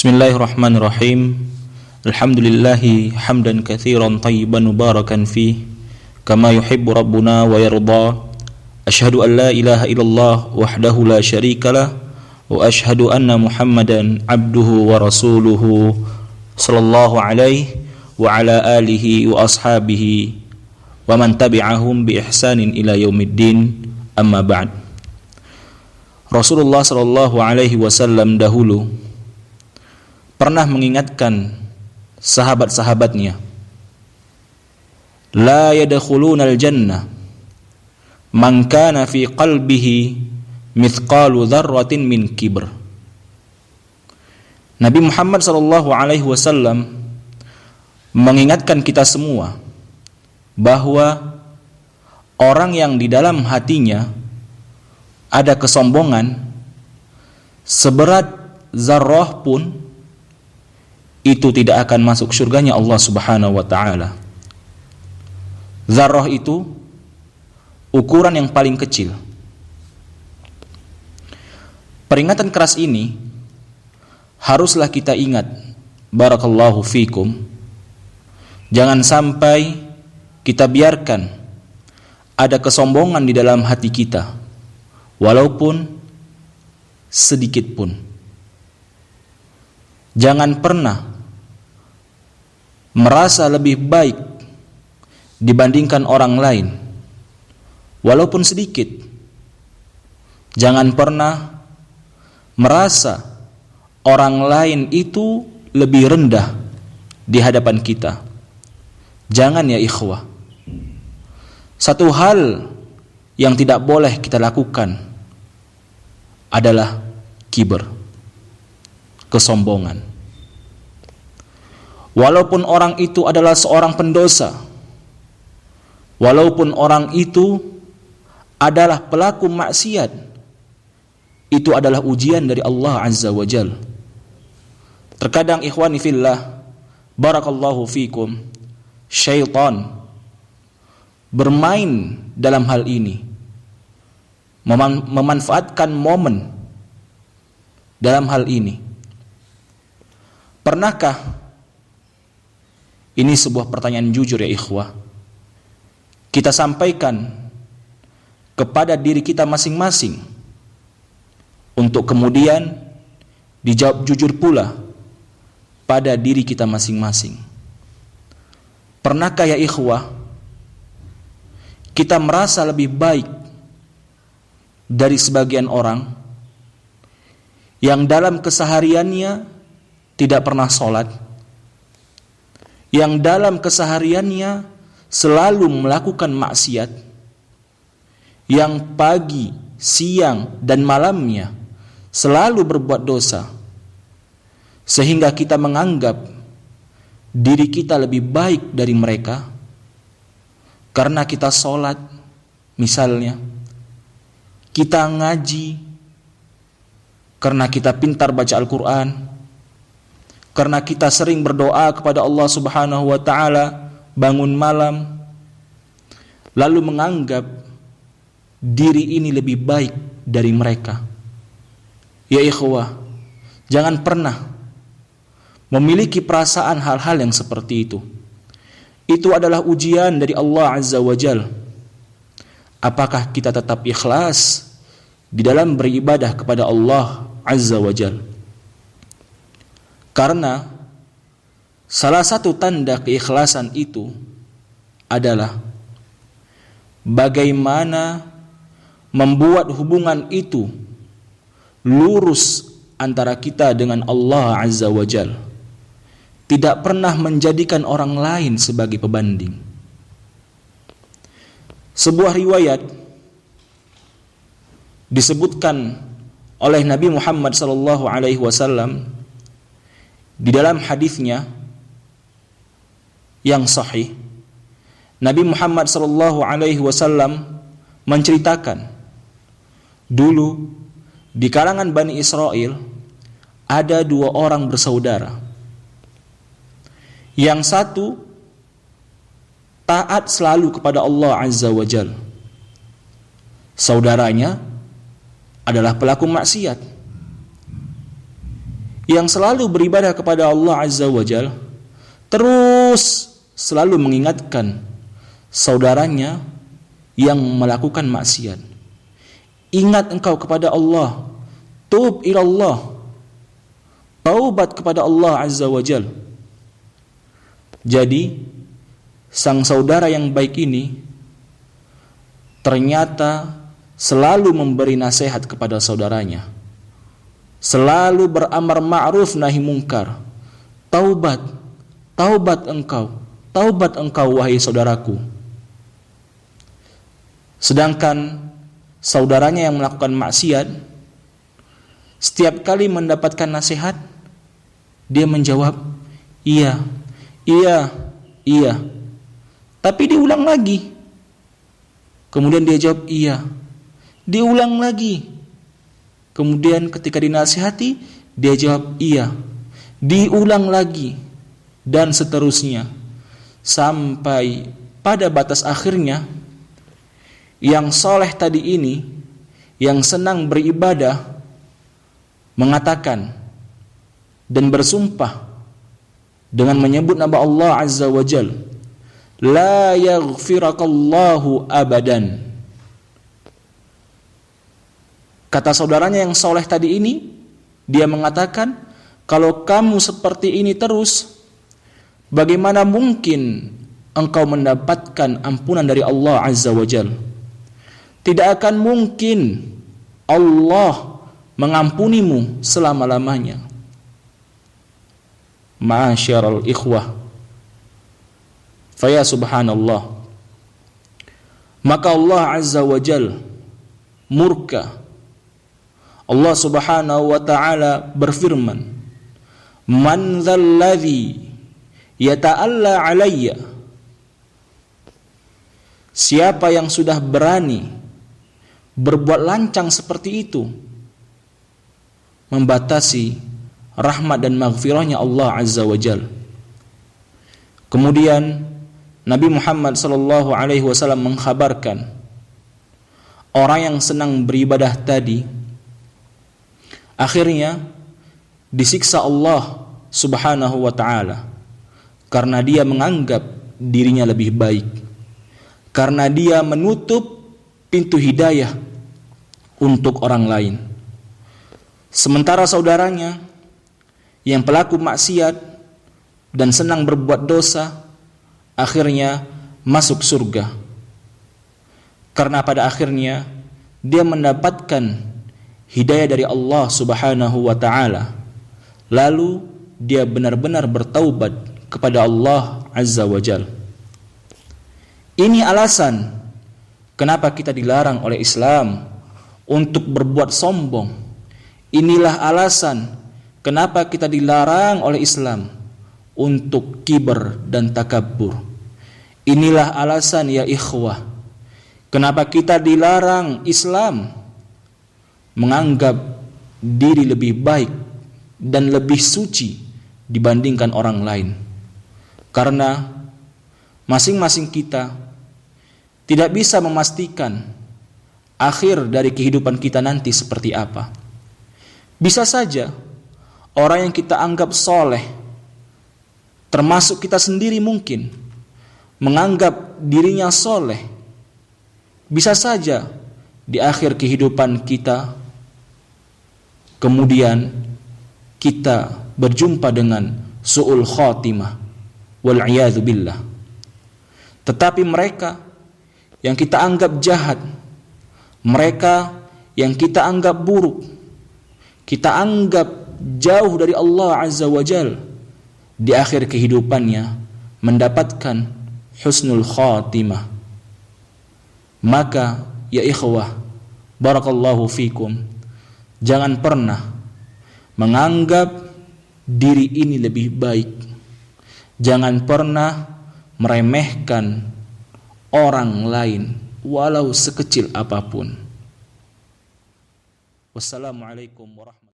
Bismillahirrahmanirrahim. Alhamdulillahi hamdan katsiran tayyiban mubarakan fih kama yuhibbu rabbuna wa yarda. Asyhadu an la ilaha illallah wahdahu la syarikalah wa asyhadu anna Muhammadan abduhu wa rasuluhu sallallahu alaihi wa ala alihi wa ashabihi wa man tabi'ahum bi ihsanin ila yaumiddin. Amma ba'd. Rasulullah sallallahu alaihi wasallam dahulu pernah mengingatkan sahabat-sahabatnya, la yadkhulunal jannah man kana fi qalbihi mithqalu dzarratin min kibr. Nabi Muhammad sallallahu alaihi wasallam mengingatkan kita semua bahwa orang yang di dalam hatinya ada kesombongan seberat zarrah pun itu tidak akan masuk surganya Allah Subhanahu wa taala. Zarrah itu ukuran yang paling kecil. Peringatan keras ini haruslah kita ingat, barakallahu fikum. Jangan sampai kita biarkan ada kesombongan di dalam hati kita, walaupun sedikit pun. Jangan pernah merasa lebih baik dibandingkan orang lain, walaupun sedikit. Jangan pernah merasa orang lain itu lebih rendah di hadapan kita. Jangan ya ikhwah. Satu hal yang tidak boleh kita lakukan adalah kibar, kesombongan. Walaupun orang itu adalah seorang pendosa, walaupun orang itu adalah pelaku maksiat, itu adalah ujian dari Allah Azza wa Jal. Terkadang ikhwani fillah, barakallahu fikum, syaitan bermain dalam hal ini, memanfaatkan momen dalam hal ini. Pernahkah, ini sebuah pertanyaan jujur ya ikhwah, kita sampaikan kepada diri kita masing-masing untuk kemudian dijawab jujur pula pada diri kita masing-masing? Pernahkah ya ikhwah kita merasa lebih baik dari sebagian orang yang dalam kesehariannya tidak pernah sholat, yang dalam kesehariannya selalu melakukan maksiat, yang pagi, siang, dan malamnya selalu berbuat dosa, sehingga kita menganggap diri kita lebih baik dari mereka karena kita sholat, misalnya kita ngaji, karena kita pintar baca Al-Quran, karena kita sering berdoa kepada Allah Subhanahu wa taala bangun malam, lalu menganggap diri ini lebih baik dari mereka. Ya ikhwah, jangan pernah memiliki perasaan hal-hal yang seperti itu. Itu adalah ujian dari Allah Azza wa Jal. Apakah kita tetap ikhlas di dalam beribadah kepada Allah Azza wa Jal? Karena salah satu tanda keikhlasan itu adalah bagaimana membuat hubungan itu lurus antara kita dengan Allah Azza wa Jal. Tidak pernah menjadikan orang lain sebagai pebanding. Sebuah riwayat disebutkan oleh Nabi Muhammad sallallahu alaihi wasallam di dalam hadisnya yang sahih. Nabi Muhammad sallallahu alaihi wasallam menceritakan, dulu di kalangan Bani Israel ada dua orang bersaudara. Yang satu taat selalu kepada Allah Azza wa Jal. Saudaranya adalah pelaku maksiat. yang selalu beribadah kepada Allah Azza wa Jal terus selalu mengingatkan saudaranya yang melakukan maksiat. Ingat engkau kepada Allah, tub ilallah, taubat kepada Allah Azza wa Jal. Jadi sang saudara yang baik ini ternyata selalu memberi nasihat kepada saudaranya, selalu beramar ma'ruf nahi mungkar. Taubat, taubat engkau wahai saudaraku. Sedangkan saudaranya yang melakukan maksiat, setiap kali mendapatkan nasihat, dia menjawab, iya. Tapi diulang lagi. Kemudian dia jawab, iya. Diulang lagi. Kemudian ketika dinasihati, dia jawab, iya. Diulang lagi. Dan seterusnya. Sampai pada batas akhirnya, yang soleh tadi ini, yang senang beribadah, mengatakan dan bersumpah dengan menyebut nama Allah Azza wa Jal, la yaghfirakallahu abadan. Kata saudaranya yang soleh tadi ini, dia mengatakan, kalau kamu seperti ini terus, bagaimana mungkin engkau mendapatkan ampunan dari Allah Azza wa Jal? Tidak akan mungkin Allah mengampunimu selama-lamanya. Ma'asyiral ikhwah, faya subhanallah, maka Allah Azza wa Jal murka. Allah Subhanahu wa ta'ala berfirman, man dzalladzi yata'alla alayya, siapa yang sudah berani berbuat lancang seperti itu, membatasi rahmat dan maghfirahnya Allah Azza wa Jal. Kemudian Nabi Muhammad sallallahu alaihi wasallam mengkhabarkan, orang yang senang beribadah tadi akhirnya disiksa Allah Subhanahu wa ta'ala karena dia menganggap dirinya lebih baik, karena dia menutup pintu hidayah untuk orang lain. Sementara saudaranya yang pelaku maksiat dan senang berbuat dosa akhirnya masuk surga, karena pada akhirnya dia mendapatkan hidayah dari Allah Subhanahu wa ta'ala, lalu dia benar-benar bertaubat kepada Allah Azza wa Jal. Ini alasan kenapa kita dilarang oleh Islam untuk berbuat sombong. Inilah alasan kenapa kita dilarang oleh Islam untuk kibar dan takabbur. Inilah alasan ya ikhwah, kenapa kita dilarang Islam menganggap diri lebih baik dan lebih suci dibandingkan orang lain. Karena masing-masing kita tidak bisa memastikan akhir dari kehidupan kita nanti seperti apa. Bisa saja orang yang kita anggap soleh, termasuk kita sendiri mungkin, menganggap dirinya soleh, bisa saja di akhir kehidupan kita kemudian kita berjumpa dengan su'ul khatimah wal'iyadzu billah. Tetapi mereka yang kita anggap jahat, mereka yang kita anggap buruk, kita anggap jauh dari Allah Azza wa Jal, di akhir kehidupannya mendapatkan husnul khatimah. Maka ya ikhwah, barakallahu fikum, jangan pernah menganggap diri ini lebih baik. Jangan pernah meremehkan orang lain walau sekecil apapun. Wassalamualaikum warahmatullahi wabarakatuh.